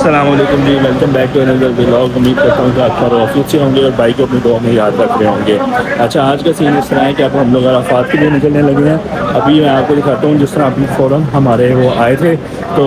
अस्सलाम वालेकुम जी, welcome back to another vlog. उम्मीद करता हूँ कि आप सारे ऑफिस से होंगे और बाइक को अपनी दुआ में याद रख रहे होंगे। अच्छा, आज का सीन इस तरह है कि अब हम लोग अराफात के लिए निकलने लगे हैं। अभी मैं आपको दिखाता हूँ, जिस तरह अभी फ़ौरन हमारे वो आए थे तो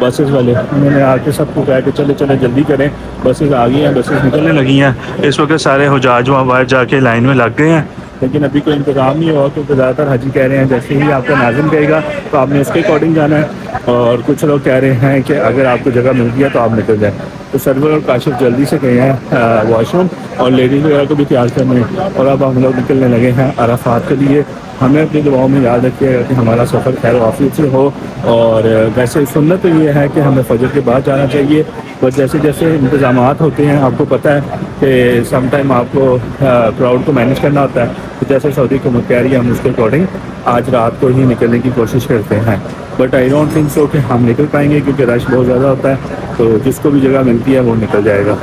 बसेस वाले, उन्होंने आके सबको कहा कि चले चले जल्दी करें, बसेस आ गई हैं, बसेस निकलने लगी हैं। इस वक्त सारे हुजाज वहाँ बाहर जाके लाइन में लग गए हैं, लेकिन अभी कोई इंतज़ाम नहीं हुआ क्योंकि ज़्यादातर हाजी कह रहे हैं जैसे ही आपका नाज़िम कहेगा तो आपने उसके अकॉर्डिंग जाना है, और कुछ लोग कह रहे हैं कि अगर आपको जगह मिल गया तो आप निकल जाएं। तो सर्वर और काशिफ जल्दी से गए हैं वॉशरूम और लेडीज़ वगैरह को भी तैयार करने, और अब हम लोग निकलने लगे हैं अराफात के लिए। हमें अपनी दुआओं में याद रखिएगा कि हमारा सफ़र खैर वाफियत से हो। और वैसे सुन्नत तो ये है कि हमें फजर के बाद जाना चाहिए, बट जैसे जैसे इंतज़ामात होते हैं आपको पता है कि सम टाइम आपको क्राउड को मैनेज करना होता है। तो जैसे सऊदी हुकूमत कह रही है हम उसके अकॉर्डिंग आज रात को ही निकलने की कोशिश करते हैं, but I don't think so कि हम निकल पाएंगे क्योंकि रश बहुत ज़्यादा होता है। तो जिसको भी जगह मिलती है वो निकल जाएगा।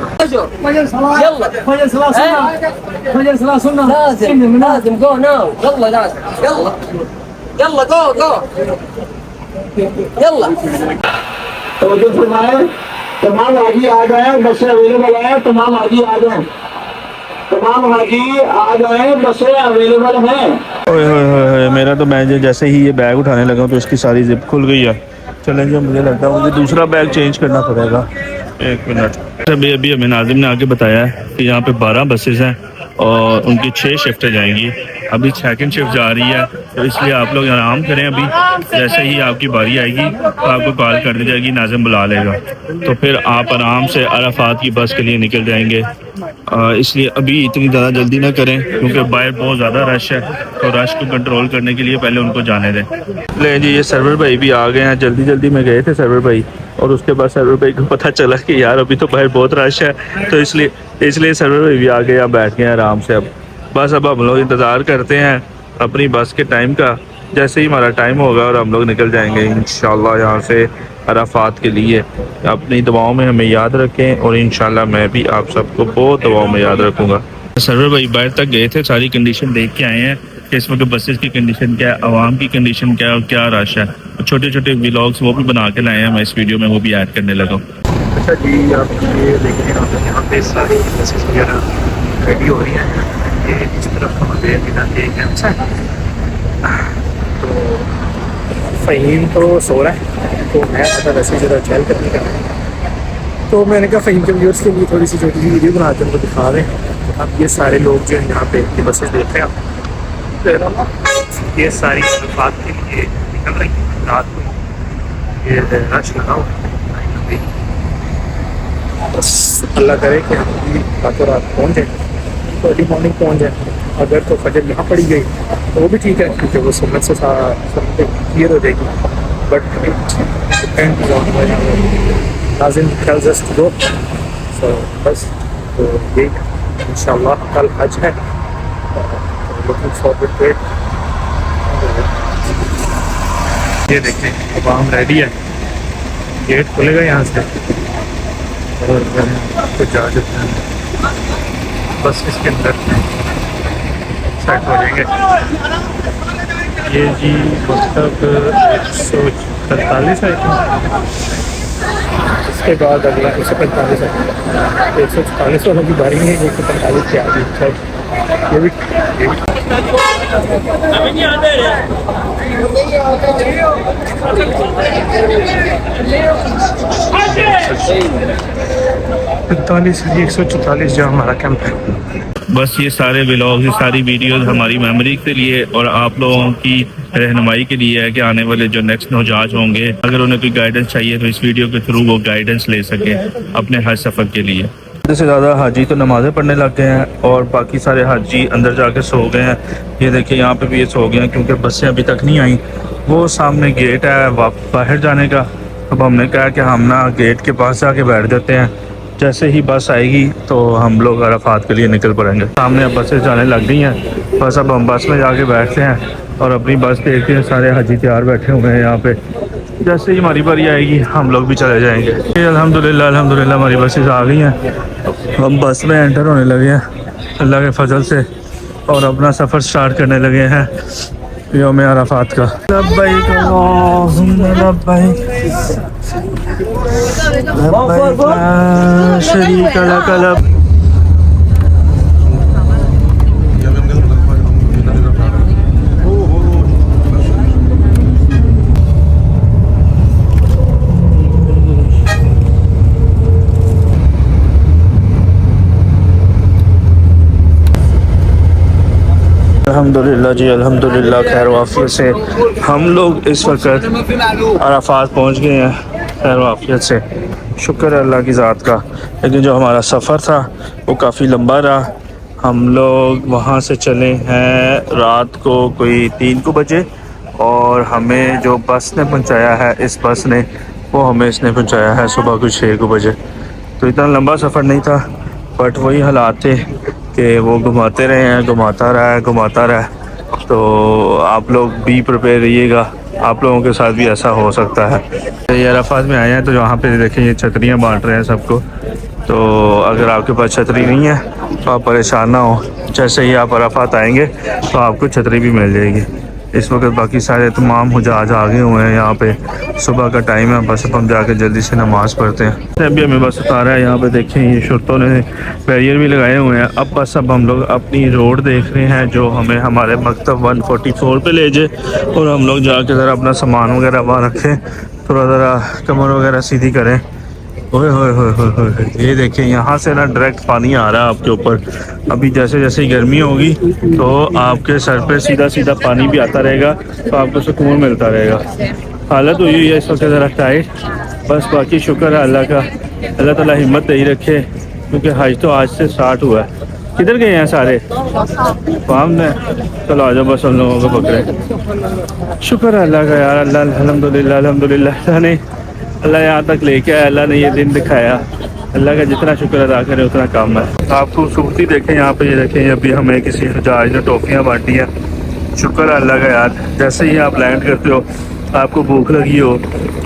तमाम हाजी आ जाए, बसें अवेलेबल है, तमाम हाजी आ जाए, तमाम हाजी आ जाए, बसें अवेलेबल हैं। ओए होए होए, मेरा तो मैं जैसे ही ये बैग उठाने लगा तो इसकी सारी जिप खुल गई है। चलें जी, मुझे लगता है मुझे दूसरा बैग चेंज करना पड़ेगा। एक मिनट। अभी अभी हमें नाजिम ने आके बताया है कि यहाँ पे 12 बसेस हैं और उनकी 6 शिफ्टें जाएंगी। अभी सेकंड शिफ्ट जा रही है, तो इसलिए आप लोग आराम करें। अभी जैसे ही आपकी बारी आएगी तो आपको कॉल कर दी जाएगी, नाजिम बुला लेगा, तो फिर आप आराम से अराफात की बस के लिए निकल जाएंगे। इसलिए अभी इतनी ज़्यादा जल्दी ना करें क्योंकि बाहर बहुत ज़्यादा रश है, तो रश को कंट्रोल करने के लिए पहले उनको जाने दें। ले जी, ये सर्वर भाई भी आ गए हैं। जल्दी जल्दी में गए थे सर्वर भाई, और उसके बाद सर्वर भाई को पता चला कि यार अभी तो बाहर बहुत रश है, तो इसलिए सर्वर भाई भी आ गए, अब बैठ गए आराम से। अब हम लोग इंतज़ार करते हैं अपनी बस के टाइम का। जैसे ही हमारा टाइम होगा और हम लोग निकल जाएंगे इंशाल्लाह यहाँ से अराफात के लिए। अपनी दुआओं में हमें याद रखें और इंशाल्लाह मैं भी आप सबको बहुत दुआओं में याद रखूँगा। सर्वर भाई बाहर तक गए थे, सारी कंडीशन देख के आए हैं कि इस वक्त बसेस की कंडीशन क्या है, आवाम की कंडीशन क्या है और क्या रश है। छोटे छोटे व्लॉग्स वो भी बना के लाए हैं, मैं इस वीडियो में वो भी ऐड करने लगा। अच्छा जी, आप ये देख रहे हैं यहाँ पे सारी बसेस वगैरह रेडी हो रही हैं। ये इस तरफ हमारे बिना के कैंप्स हैं, तो फ़हीम तो सो रहा है, तो मैं आता वैसे ज़रा चल करने का, तो मैंने कहा फ़हीम के व्यूअर्स के लिए थोड़ी सी छोटी सी वीडियो बना के उनको दिखा दें। अब ये सारे लोग जो हैं यहाँ पे की बसेस देख रहे हैं, ये सारी अराफात के लिए निकल रही है। रात को ये रश लगा हुआ है, बस अल्लाह करे कि हम भी रातों रात पहुँच जाए, तो अर्ली मॉर्निंग पहुँच जाए। अगर तो फजर यहाँ पड़ी गई तो वो भी ठीक है क्योंकि वो सुन्नत से क्लियर हो जाएगी, but depends on Nazim tells us to go. So बस तो यही इंशाल्लाह कल हज है, लुकिंग फॉरवर्ड टू इट। ये देखें अब हम रेडी है, गेट खुलेगा यहाँ से और तो जा सकते हैं बस इसके अंदर सेट हो जाएंगे। ये जी मतलब 143 है, इसके बाद अगला 145 है, 144 वालों की बारी है, 145 के आगे ये भी पैंतालीस 144 जो हमारा कैंप है। बस ये सारे व्लॉग्स, ये सारी वीडियोस हमारी मेमोरी के लिए और आप लोगों की रहनुमाई के लिए है कि आने वाले जो नेक्स्ट नौजाज होंगे, अगर उन्हें कोई गाइडेंस चाहिए तो इस वीडियो के थ्रू वो गाइडेंस ले सके अपने हज सफ़र के लिए। ज़्यादा से ज़्यादा हाजी तो नमाज़ें पढ़ने लग गए हैं और बाकी सारे हाजी अंदर जाके सो गए हैं। ये देखिए यहाँ पे भी ये सो गए हैं क्योंकि बसें अभी तक नहीं आई। वो सामने गेट है बाहर जाने का, अब हमने कहा कि हम ना गेट के पास जाके बैठ जाते हैं, जैसे ही बस आएगी तो हम लोग अराफात के लिए निकल पड़ेंगे। सामने अब बसें जाने लग गई हैं, बस अब हम बस में जाके बैठते हैं और अपनी बस देखते हैं। सारे हाजी तैयार बैठे हुए हैं यहाँ पे, जैसे ही हमारी बारी आएगी हम लोग भी चले जाएंगे। अल्हम्दुलिल्लाह अल्हम्दुलिल्लाह हमारी बसेस आ गई हैं, हम बस में एंटर होने लगे हैं अल्लाह के फजल से और अपना सफ़र स्टार्ट करने लगे हैं यौम अराफात का। लब्बैक अल्लाहुम्मा लब्बैक। लब्बैक ला शरीक लक लब्बैक। अल्हम्दुलिल्लाह जी, अल्हम्दुलिल्लाह खैर वाफियत से हम लोग इस वक्त अराफात पहुंच गए हैं खैर वाफियत से। शुक्र है अल्लाह की ज़ात का। लेकिन जो हमारा सफ़र था वो काफ़ी लंबा रहा। हम लोग वहाँ से चले हैं रात को कोई 3 को बजे, और हमें जो बस ने पहुँचाया है, इस बस ने, वो हमें इसने पहुँचाया है सुबह को 6 को बजे। तो इतना लंबा सफ़र नहीं था, बट वही हालात थे कि वो घुमाते रहे हैं, घुमाता रहा। तो आप लोग भी प्रिपेयर रहिएगा, आप लोगों के साथ भी ऐसा हो सकता है। ये अराफात में आए हैं तो यहाँ पे देखें ये छतरियाँ बांट रहे हैं सबको। तो अगर आपके पास छतरी नहीं है तो आप परेशान ना हो, जैसे ही आप अराफात आएंगे तो आपको छतरी भी मिल जाएगी। इस वक्त बाकी सारे तमाम हुजाज आगे हुए हैं यहाँ पे। सुबह का टाइम है, बस अब हम जाके जल्दी से नमाज़ पढ़ते हैं। अभी हमें बस उतारा है यहाँ पे, देखें ये शुरतों ने बैरियर भी लगाए हुए हैं। अब बस अब हम लोग अपनी रोड देख रहे हैं जो हमें हमारे मकतब 144 पे ले जाए, और हम लोग जाके ज़रा अपना सामान वगैरह वहाँ रखें, थोड़ा ज़रा कमर वगैरह सीधी करें। ओए होए होए होए होए, ये देखें यहाँ से ना डायरेक्ट पानी आ रहा है आपके ऊपर। अभी जैसे जैसे गर्मी होगी तो आपके सर पे सीधा सीधा पानी भी आता रहेगा, तो आपको सुकून मिलता रहेगा। हालत हुई है इस वक्त ज़रा टाइट, बस बाकी शुक्र है अल्लाह का। अल्लाह ताला हिम्मत दे ही रखे, क्योंकि हज तो आज से स्टार्ट हुआ है। किधर गए हैं सारे फार्म में? चलो आ जाओ, बस उन लोगों को पकड़े। शुक्र है अल्लाह का यार, अल्लाह अल्हम्दुलिल्लाह अल्हम्दुलिल्लाह नहीं, अल्लाह यहाँ तक लेके आया, अल्लाह ने ये दिन दिखाया। अल्लाह का जितना शुक्र अदा करें उतना कम है। आप खूबसूरती देखें यहाँ पे, ये देखें अभी हमें किसी जहाज ने टॉफ़ियाँ बांटी हैं। शुक्र है अल्लाह का यार, जैसे ही आप लैंड करते हो, आपको भूख लगी हो,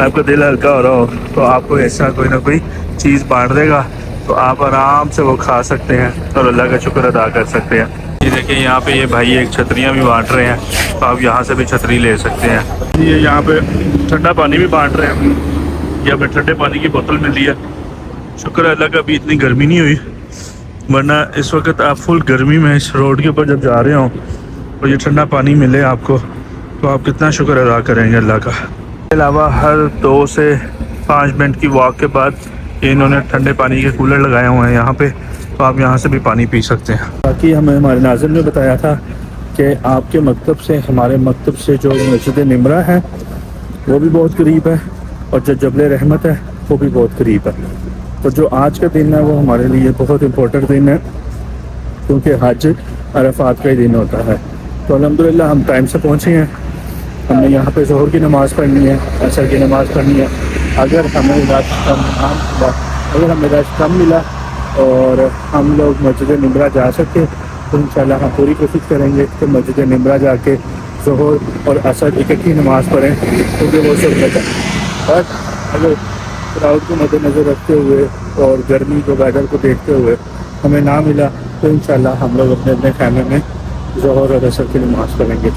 आपका दिल हल्का हो रहा हो, तो आपको ऐसा कोई ना कोई चीज़ बांट देगा, तो आप आराम से वो खा सकते हैं और अल्लाह का शुक्र अदा कर सकते हैं। ये देखिए यहाँ पे ये भाई एक छतरियाँ भी बांट रहे हैं, तो आप यहाँ से भी छतरी ले सकते हैं। ये यहाँ पे ठंडा पानी भी बांट रहे हैं, यहाँ पे ठंडे पानी की बोतल मिल रही है। शुक्र है अल्लाह का अभी इतनी गर्मी नहीं हुई, वरना इस वक्त आप फुल गर्मी में इस रोड के ऊपर जब जा रहे हो और ये ठंडा पानी मिले आपको, तो आप कितना शुक्र अदा करेंगे अल्लाह का। इसके अलावा हर 2 से 5 मिनट की वॉक के बाद ये इन्होंने ठंडे पानी के कूलर लगाए हुए हैं यहाँ पे, तो आप यहाँ से भी पानी पी सकते हैं। बाकी हमें हमारे नाज़िम ने बताया था कि आपके मकतब से, हमारे मकतब से जो मस्जिद निमरा है वो भी बहुत करीब है, और जो जबल रहमत है वो भी बहुत करीब है। तो जो आज का दिन है वो हमारे लिए बहुत इम्पोर्टेंट दिन है, क्योंकि हज अरफात का ही दिन होता है। तो अल्हम्दुलिल्लाह हम टाइम से पहुँचे हैं। हमने यहाँ पे ज़ोहर की नमाज़ पढ़नी है, असर की नमाज़ पढ़नी है। अगर हमें रश कम मिला और हम लोग मस्जिद निमरा जा सके तो इंशाल्लाह हम पूरी कोशिश करेंगे कि मस्जिद निमरा जाके ज़ोहर और असर इकट्ठी नमाज़ पढ़ें, क्योंकि वो सब है। बट अगर क्राउड को मद्देनज़र रखते हुए और गर्मी को, वेदर को देखते हुए हमें ना मिला, तो इंशाल्लाह हम लोग अपने अपने खैमे में ज़ोहर और असर की नमाज़ पढ़ेंगे।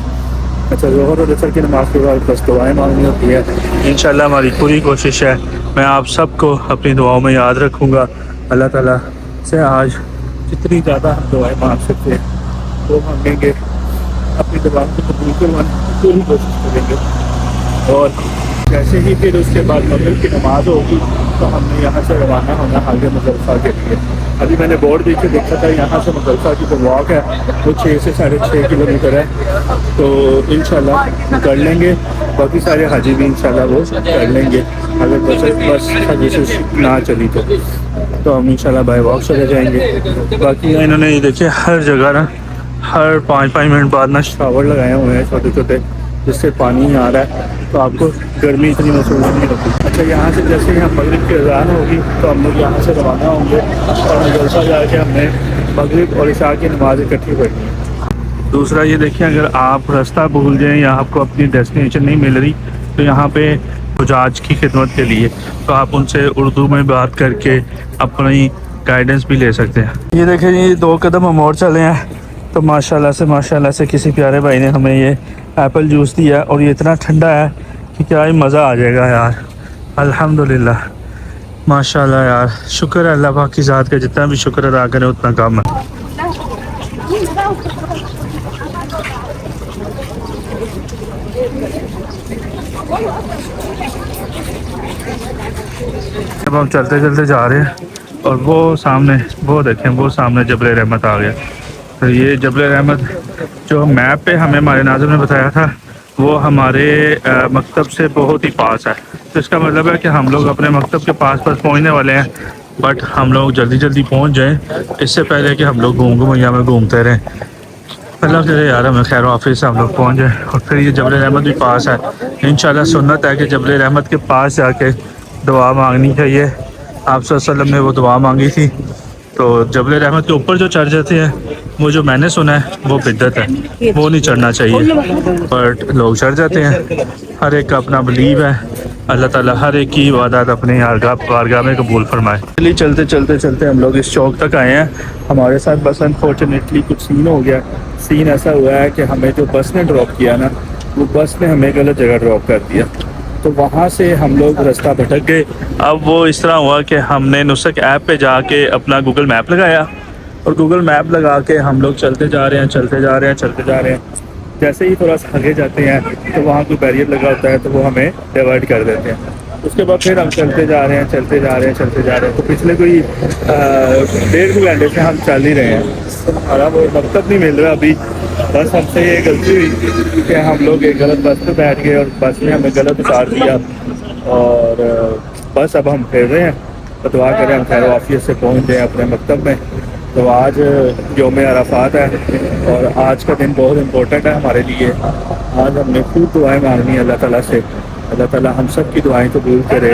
अच्छा, ज़ोहर और असर की नमाज़ के बाद बस दुआएं मांगनी होती है। इंशाल्लाह हमारी पूरी कोशिश है, मैं आप सबको अपनी दुआओं में याद रखूँगा। अल्लाह ताला से आज जितनी ज़्यादा हम दुआएं मांग सकते हैं वो मांगेंगे, अपनी दुआओं को कबूल करवाने की पूरी कोशिश करेंगे। और जैसे ही फिर उसके बाद मगरिब की नमाज़ होगी तो हमने यहाँ से रवाना होना आगे मुज़ल्लिफ़ा के लिए। अभी मैंने बोर्ड देख के देखा था, यहाँ से मुज़ल्लिफ़ा की जो वॉक है वो 6 से 6.5 किलोमीटर है, तो इंशाल्लाह कर लेंगे। बाकी सारे हाजी भी इंशाल्लाह वो कर लेंगे, अगर बस सर्विसेज ना चली तो हम इंशाल्लाह बाय वॉक चले जाएंगे। बाकी इन्होंने ये देखिए हर जगह ना हर 5-5 मिनट बाद ना शावर लगाए हुए हैं छोटे छोटे, जिससे पानी आ रहा है, तो आपको गर्मी इतनी महसूस नहीं होती। अच्छा, यहाँ से जैसे ही हम मगरिब की अज़ान होगी तो हम लोग यहाँ से रवाना होंगे और जलसा जाके हमने मगरिब और इशा की नमाज़ इकट्ठी पढ़नी है। दूसरा ये देखिए, अगर आप रास्ता भूल जाएँ या आपको अपनी डेस्टिनेशन नहीं मिल रही, तो यहाँ पे हुजाज की खिदमत के लिए तो आप उनसे उर्दू में बात करके अपनी गाइडेंस भी ले सकते हैं। ये देखिए, ये 2 कदम हम और चले हैं तो माशाल्लाह से किसी प्यारे भाई ने हमें ये एप्पल जूस दिया, और ये इतना ठंडा है कि क्या ही मज़ा आ जाएगा यार। अल्हम्दुलिल्लाह माशाल्लाह यार, शुक्र है अल्लाह पाक की ज़ात का, जितना भी शुक्र अदा करें उतना कम है। अब हम चलते चलते जा रहे हैं और वो सामने, वो देखें, वो सामने जबल रहमत आ गया। तो ये जबल रहमत जो मैप पे हमें हमारे नाज़िम ने बताया था, वो हमारे मकतब से बहुत ही पास है। तो इसका मतलब है कि हम लोग अपने मकतब के पास पहुंचने वाले हैं, बट हम लोग जल्दी जल्दी पहुंच जाएं इससे पहले कि हम लोग घूमैया में घूमते रहें। अल्लाह करे यार हमें खैर ऑफिस से हम लोग पहुँच जाएँ। और फिर ये जबल रहमत भी पास है। इंशाल्लाह सुन्नत है कि जबल रहमत के पास जाके दुआ मांगनी चाहिए। आप सल्लल्लाहु अलैहि वसल्लम ने वो दुआ मांगी थी। तो जबल रहमत के ऊपर जो चढ़ जाते हैं, वो जो मैंने सुना है वो बिद्दत है, वो नहीं चढ़ना चाहिए, बट लोग चढ़ जाते हैं। हर एक का अपना बिलीव है। अल्लाह ताला हर एक की इबादत अपने बारगाह में कबूल फरमाए। चलिए चलते चलते चलते हम लोग इस चौक तक आए हैं। हमारे साथ बस अनफॉर्चुनेटली कुछ सीन हो गया। सीन ऐसा हुआ है कि हमें जो बस ने ड्रॉप किया ना, वो बस ने हमें गलत जगह ड्रॉप कर दिया। तो वहाँ से हम लोग रास्ता भटक गए। अब वो इस तरह हुआ कि हमने नुस्ख ऐप पे जाके अपना गूगल मैप लगाया और गूगल मैप लगा के हम लोग चलते जा रहे हैं, चलते जा रहे हैं, चलते जा रहे हैं। जैसे ही थोड़ा सा आगे जाते हैं तो वहाँ कोई बैरियर लगा होता है, तो वो हमें डाइवर्ट कर देते हैं। उसके बाद फिर हम चलते जा रहे हैं, चलते जा रहे हैं, चलते जा रहे हैं। तो पिछले कोई 1.5 घंटे से हम चल ही रहे हैं। तो हमारा वो मकसद नहीं मिल रहा अभी। बस हमसे ये गलती हुई कि हम लोग एक गलत बस पे बैठ गए और बस ने हमें गलत उतार दिया। और बस अब हम फिर रहे हैं। तो दुआ करें हम खैर वाफियत से पहुँच जाएँ अपने मकतब में। तो आज यौम अरफात है और आज का दिन बहुत इम्पोर्टेंट है हमारे लिए। आज हमने खूब दुआएं मांगनी है अल्लाह ताला से। अल्लाह ताला हम सब की दुआएं कबूल करे,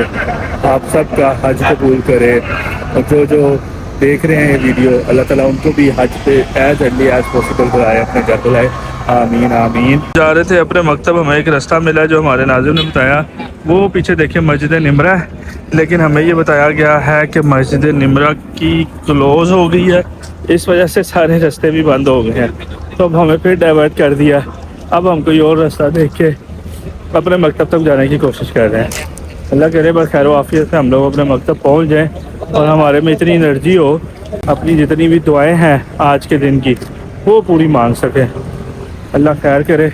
आप सब का हज कबूल करे। और जो जो देख रहे हैं ये वीडियो, अल्लाह ताला उनको भी हज पे एज अर्ली एज पॉसिबल कराए, अपने घर बुलाए। आमीन आमीन। जा रहे थे अपने मकतब, हमें एक रास्ता मिला जो हमारे नाज़िम ने बताया। वो पीछे देखिए मस्जिद निमरा है, लेकिन हमें ये बताया गया है कि मस्जिद निमरा की क्लोज़ हो गई है, इस वजह से सारे रास्ते भी बंद हो गए हैं। तो अब हमें फिर डाइवर्ट कर दिया। अब हम कोई और रास्ता देख के अपने मकतब तक जाने की कोशिश कर रहे हैं। अल्लाह करे बस खैर वाफियत से हम लोग अपने मकतब पहुँच जाएँ और हमारे में इतनी एनर्जी हो, अपनी जितनी भी दुआएँ हैं आज के दिन की वो पूरी मांग सकें। अल्लाह खैर करे।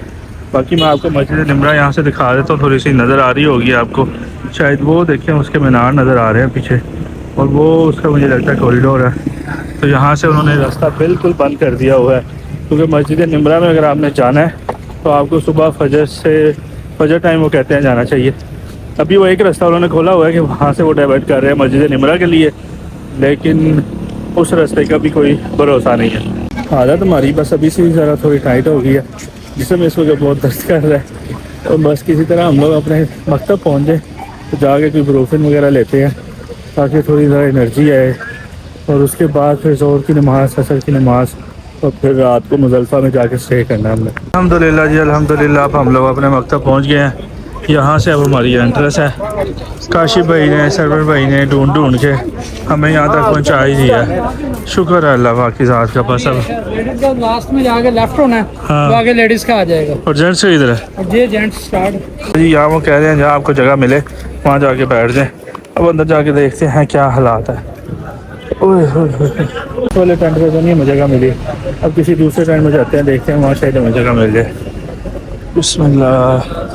बाकी मैं आपको मस्जिद निमरा यहाँ से दिखा देता हूँ, थोड़ी सी नज़र आ रही होगी आपको शायद। वो देखें उसके मीनार नज़र आ रहे हैं पीछे, और वो उसका मुझे लगता है कॉरिडोर है। तो यहाँ से उन्होंने रास्ता बिल्कुल बंद कर दिया हुआ है, क्योंकि मस्जिद निमरा में अगर आपने जाना है तो आपको सुबह फजर टाइम वो कहते हैं जाना चाहिए। अभी वो एक रास्ता उन्होंने खोला हुआ है कि वहाँ से वो डाइवर्ट कर रहे हैं मस्जिद निमरा के लिए, लेकिन उस रास्ते का भी कोई भरोसा नहीं है। हालत हमारी बस अभी से ज़रा थोड़ी टाइट हो गई है, जिसमें इस वक्त बहुत दर्द कर रहा है। और बस किसी तरह हम लोग अपने मकतब पहुँच जाए तो जाके कोई ब्रोफिन वगैरह लेते हैं ताकि थोड़ी ज़रा एनर्जी आए। और उसके बाद फिर ज़ोहर की नमाज़, असर की नमाज़, और फिर रात को मुज़ल्फ़ा में जाके स्टे करना हमने। अल्हम्दुलिल्लाह जी अल्हम्दुलिल्लाह, अब हम लोग अपने मकतब पहुँच गए हैं। यहाँ से अब हमारी एंट्रेंस है। काशिफ भाई ने, सरवर भाई ने ढूंढ के हमें यहाँ तक पहुँचा ही दिया। शुक्र है अल्लाह पाक की ज़ात का। बस अब लास्ट में जाके लेफ्ट होना है, हाँ। तो आगे लेडीज़ का आ जाएगा और जेंट्स इधर है ये जेंट्स स्टार्ट जी। यहाँ वो कह रहे हैं जहाँ आपको जगह मिले वहाँ जाके बैठ जाएं। अब अंदर जाके देखते हैं क्या हालात है। वाले टेंट पे तो नहीं हमें जगह मिली, अब किसी दूसरे टेंट में जाते हैं, देखते हैं वहाँ शायद हमें जगह मिल जाए। बिस्मिल्लाह।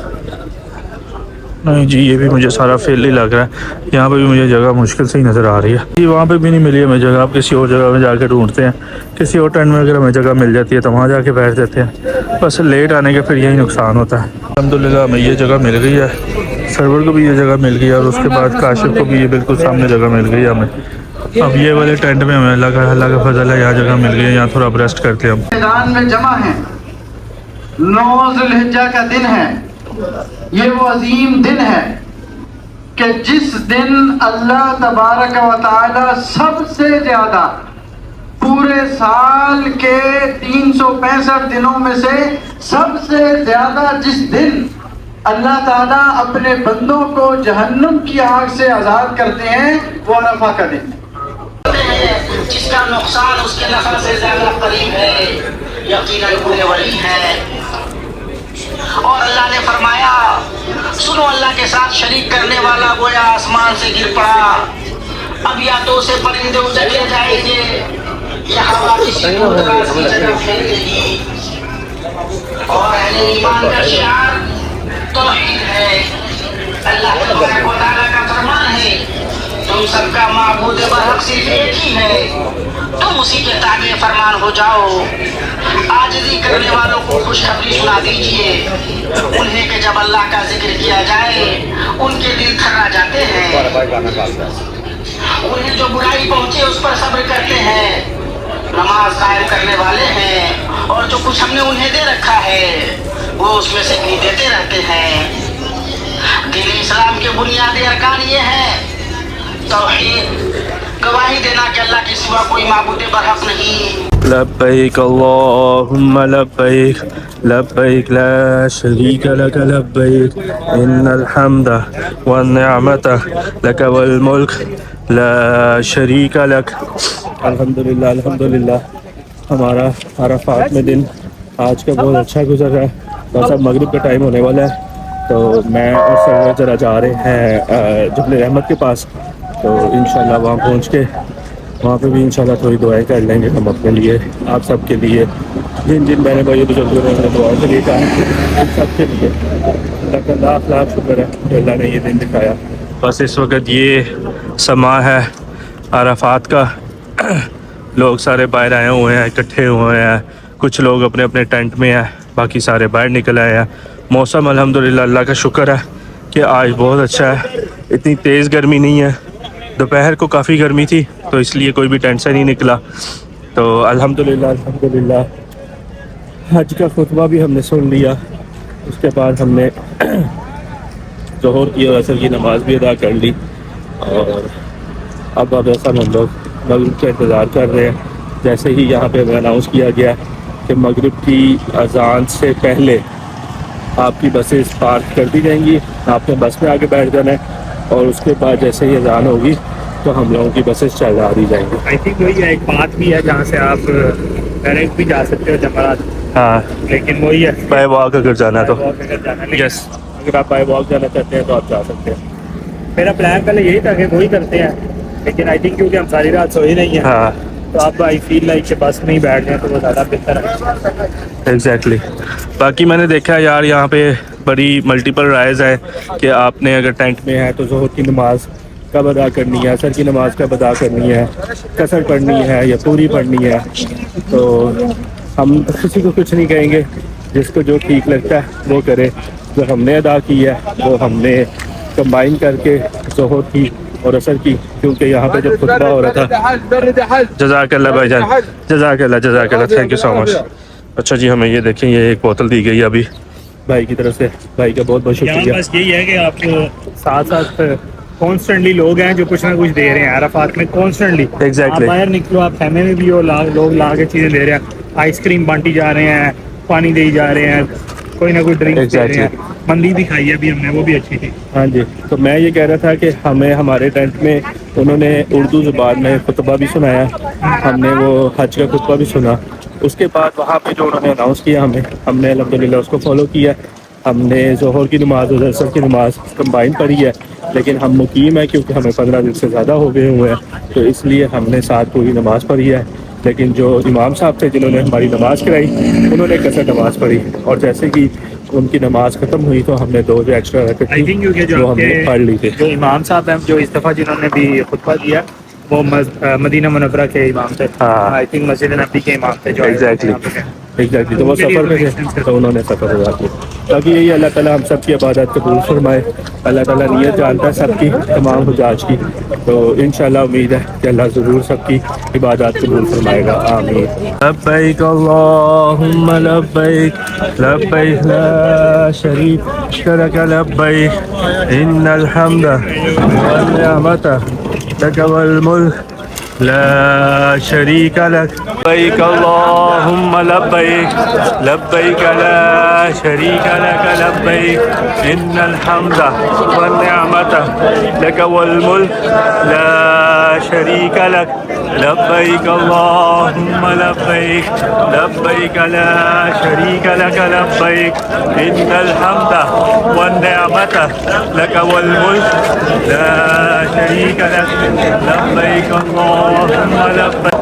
नहीं जी, ये भी मुझे सारा फेल ही लग रहा है। यहाँ पे भी मुझे जगह मुश्किल से ही नज़र आ रही है जी। वहाँ पे भी नहीं मिली हमें जगह। अब किसी और जगह में जाके ढूंढते हैं, किसी और टेंट में अगर हमें जगह मिल जाती है तो वहाँ जाके बैठ जाते हैं। बस लेट आने का फिर यही नुकसान होता है। अल्हम्दुलिल्लाह हमें ये जगह मिल गई है, सर्वर को भी ये जगह मिल गई है, और उसके बाद काशिफ को भी ये बिल्कुल सामने जगह मिल गई है हमें। अब ये वाले टेंट में हमें अल्लाह का फजल है, यहाँ जगह मिल गई है। यहाँ थोड़ा रेस्ट करते हैं हम। मैदान में जमा है, 9 ज़ुल्हिज्जा का दिन है। ये वो अजीम दिन है कि जिस दिन अल्लाह तबारक व तआला सबसे ज्यादा पूरे साल के 365 दिनों में से सबसे ज्यादा जिस दिन अल्लाह ताला अपने बंदों को जहन्नुम की आग से आजाद करते हैं, वो अरफा का दिन है। जिसका नुकसान उसके नफा से ज्यादा करीब है, यकीनन कोई वली है। और अल्लाह ने फरमाया, सुनो, अल्लाह के साथ शरीक करने वाला गोया आसमान से गिर पड़ा अब या तो उसे परिंदे उतर ले जाएंगे या हवा किसी दूरदराज की जगह फैलेगी। और अहले ईमान का शिआर तौहीद है। अल्लाह तबारक व तआला का फरमान है, तुम सबका माबूद बहक सिर्फ एक ही है, तुम उसी के ताबे फरमान हो जाओ। आजिज़ी करने वालों को खुशखबरी सुना दीजिए उन्हें कि जब अल्लाह का जिक्र किया जाए उनके दिल थर्रा जाते हैं। उन्हें जो बुराई पहुंचे उस पर सब्र करते हैं, नमाज कायम करने वाले हैं और जो कुछ हमने उन्हें दे रखा है वो उसमें से भी देते रहते हैं। दीन इस्लाम के बुनियादी अरकान ये हैं, तौहीद, गवाही देना कि अल्लाह के सिवा कोई माबूद बरहक नहीं। लब्बैक अल्लाहुम्मा लब्बैक लब्बैक ला शरीका लक लब्बैक इन्नल हम्दा वन निअमता लक वल मुल्क ला शरीका लक। अल्हम्दुलिल्लाह अल्हम्दुलिल्लाह। हमारा अरफात में दिन आज का बहुत अच्छा गुजर रहा है। बस अब मगरिब का टाइम होने वाला है तो मैं और सर ज़रा जा रहे हैं जबल रहमत के पास। तो इंशाल्लाह वहाँ पहुँच के वहाँ पे भी इंशाल्लाह थोड़ी दुआएं कर लेंगे हम अपने लिए, आप सब के लिए, जिन जिन बहने भाइयों बुजुर्गों ने हमें दुआ के लिए कहा है उन सब के लिए। अल्लाह का लाख लाख शुक्र है कि अल्लाह ने ये दिन दिखाया। बस इस वक्त ये समा है अरफात का, लोग सारे बाहर आए हुए हैं, इकट्ठे हुए हैं, कुछ लोग अपने अपने टेंट में हैं, बाकी सारे बाहर निकल आए हैं। मौसम अल्हम्दुलिल्लाह अल्लाह का शुक्र है कि आज बहुत अच्छा है, इतनी तेज़ गर्मी नहीं है। दोपहर को काफ़ी गर्मी थी तो इसलिए कोई भी टेंट से नहीं निकला। तो अल्हम्दुलिल्लाह अल्हम्दुलिल्लाह हज का खुतबा भी हमने सुन लिया, उसके बाद हमने ज़ोहर की और असर की नमाज़ भी अदा कर ली और अब ऐसा हम लोग मगरिब का इंतज़ार कर रहे हैं। जैसे ही यहाँ पे अनाउंस किया गया कि मगरिब की अजान से पहले आपकी बसेस पार्क कर दी जाएंगी, आपने बस में आके बैठ जाना है और उसके बाद जैसे ही अजान होगी तो हम लोगों की बसेस चला दी जाएंगी। आई थिंक वही है, एक बात भी है जहाँ से आप डायरेक्ट भी जा सकते हो जमरात। हाँ, लेकिन वही है बाय वॉक अगर जाना तो यस, अगर आप बाय वॉक जाना चाहते हैं तो आप जा सकते हैं। मेरा प्लान पहले यही था कि वही करते हैं, लेकिन आई थिंक क्योंकि हम सारी रात सोए नहीं है हाँ तो अब आई फील लाइक कि बस में ही बैठ जाए तो वो ज़्यादा बेहतर है। एग्जैक्टली। बाकी मैंने देखा है यार यहाँ पे बड़ी मल्टीपल राइज है कि आपने अगर टेंट में है तो ज़ोहर की नमाज़ कब अदा करनी है, असर की नमाज़ कब अदा करनी है, कसर पढ़नी है या पूरी पढ़नी है। तो हम किसी को कुछ नहीं कहेंगे, जिसको जो ठीक लगता है वो करे। जो हमने अदा की है वो हमने कंबाइन करके ज़ोहर की और असर की, क्योंकि यहाँ पे जब खुतबा हो रहा था। जज़ाकल्लाह भाईजान, जज़ाकल्लाह, थैंक यू सो मच। अच्छा जी, हमें ये देखें, ये एक बोतल दी गई अभी भाई की तरफ से, भाई का बहुत बहुत शुक्रिया। बस यही है कि आपको साथ साथ कॉन्स्टेंटली लोग हैं जो कुछ ना कुछ दे रहे हैं अरफात में कॉन्स्टेंटली। Exactly. आप बाहर निकलो, आप खेमे में भी हो, लोग ला के चीज़ें दे रहे हैं, आइसक्रीम बांटी जा रहे हैं, पानी दे जा रहे हैं, कोई ना कोई ड्रिंक दे रहे हैं। मंदी भी खाई है अभी हमने, वो भी अच्छी थी। हाँ जी, तो मैं ये कह रहा था कि हमें हमारे टेंट में उन्होंने उर्दू ज़ुबान में खुतबा भी सुनाया, हमने वो हज का खुतबा भी सुना। उसके बाद वहाँ पे जो उन्होंने अनाउंस किया हमने अल्हम्दुलिल्लाह उसको फॉलो किया। हमने ज़ोहर की नमाज़ और असर की नमाज़ कंबाइन पढ़ी है, लेकिन हम मुकीम है क्योंकि हमें 15 दिन से ज़्यादा हो गए हुए हैं, तो इसलिए हमने साथ पूरी नमाज़ पढ़ी है। लेकिन जो इमाम साहब थे जिन्होंने हमारी नमाज़ कराई, उन्होंने कसर नमाज़ पढ़ी और जैसे कि उनकी नमाज खत्म हुई तो हमने दो जो एक्स्ट्रा रखी आई थिंक क्योंकि जो हमने पढ़ ली थी। जो इमाम साहब हैं, जो इस दफ़ा जिन्होंने भी खुतबा दिया वो मदीना मुनव्वरा के इमाम थे। हाँ। आई थिंक मस्जिद नबी के इमाम थे जो एग्जैक्टली तो वो सफ़र में थे तो उन्होंने सफ़र अदा किया। बाकी यही अल्लाह ताला हम सब की इबादत कबूल फरमाए। अल्लाह ताला नियत जानता है सबकी, तमाम हुजाज की, तो इंशाल्लाह उम्मीद है कि अल्लाह ज़रूर सबकी इबादत कबूल फरमाएगा। आमीन। लब्बैक अल्लाहुम्मा लब्बैक लब्बैक ला शरीका लक लब्बैक इन्नल हम्दा वन निअमता लक वल मुल्क ला शरीका लक। लब्बैक अल्लाहुम्मा लब्बैक लब्बैक ला शरीका लक लब्बैक इन्नल हम्दा वन निअमता लक वल मुल्क ला शरीका लक लब्बैक अल्लाहुम्मा लब्बैक लब्बैक ला शरीक लक लब्बैक इन्नल हम्दा वन निअमता लक वल मुल्क ला शरीक लक लब्बैक अल्लाहुम्मा लब्बैक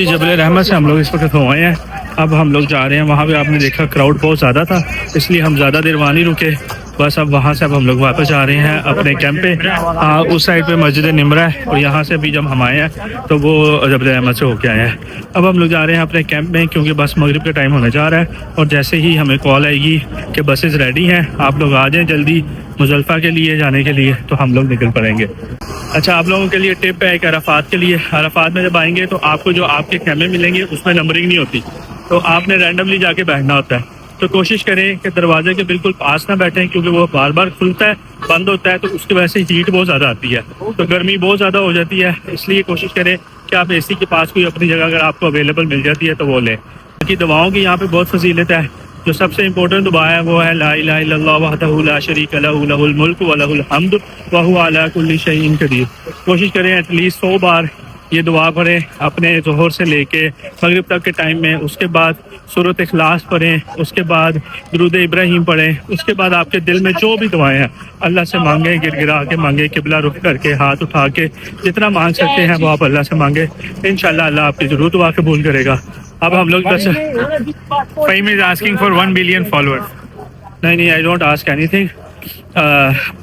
जबल रहमत से हम लोग इस वक्त हुए हैं। अब हम लोग जा रहे हैं वहाँ पे। आपने देखा क्राउड बहुत ज़्यादा था, इसलिए हम ज़्यादा देर वहाँ नहीं रुके। बस अब वहाँ से अब हम लोग वापस आ रहे हैं अपने कैंप पे। उस साइड पे मस्जिद निमरा है और यहाँ से अभी जब हम आए हैं तो वो जबल रहमत से होके आए हैं। अब हम लोग जा रहे हैं अपने कैंप में क्योंकि बस मगरिब का टाइम होने जा रहा है और जैसे ही हमें कॉल आएगी कि बसेस रेडी हैं, आप लोग आ जाएँ जल्दी मुजल्फा के लिए जाने के लिए, तो हम लोग निकल पड़ेंगे। अच्छा, आप लोगों के लिए टिप है एक अराफात के लिए। अराफात में जब आएंगे तो आपको जो आपके खेमे मिलेंगे उसमें नंबरिंग नहीं होती, तो आपने रैंडमली जाके बैठना होता है। तो कोशिश करें कि दरवाजे के बिल्कुल पास ना बैठें क्योंकि वो बार बार खुलता है बंद होता है, तो उसकी वजह से हीट बहुत ज़्यादा आती है, तो गर्मी बहुत ज़्यादा हो जाती है। इसलिए कोशिश करें कि आप एसी के पास कोई अपनी जगह अगर आपको अवेलेबल मिल जाती है तो वो लें। क्योंकि दवाओं की यहाँ पे बहुत फजीलत है। जो सबसे इम्पोर्टेंट दुआ है वो है ला इलाहा इल्लल्लाह वहदहू ला शरीका लहू लहुल मुल्क व लहुल हम्द व हुवा अला कुल्ली शैइन कदीर। कोशिश करें एटलीस्ट 100 बार ये दुआ पढ़ें अपने ज़ोहर से लेके मगरिब तक के टाइम में। उसके बाद सूरत इखलास पढ़ें, उसके बाद दुरूद इब्राहीम पढ़ें, उसके बाद आपके दिल में जो भी दुआएं हैं अल्लाह से मांगे, गिड़गिड़ा के मांगे, किबला रुख करके हाथ उठा के जितना मांग सकते हैं वो आप अल्लाह से मांगे। इंशाल्लाह अल्लाह आपकी ज़रूर दुआ कबूल करेगा। अब हम लोग बस Faheem is asking for 1 billion followers. नहीं, आई डोंट आस्क एनीथिंग।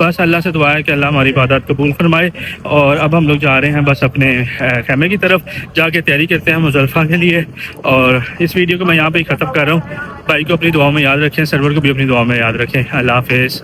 बस अल्लाह से दुआ है कि अल्लाह हमारी इबादत कबूल फरमाए। और अब हम लोग जा रहे हैं बस अपने खेमे की तरफ, जाके तैयारी करते हैं मुजल्फा के लिए। और इस वीडियो को मैं यहाँ पे ही ख़त्म कर रहा हूँ। भाई को अपनी दुआ में याद रखें, सर्वर को भी अपनी दुआ में याद रखें। अल्लाह हाफ़िज़।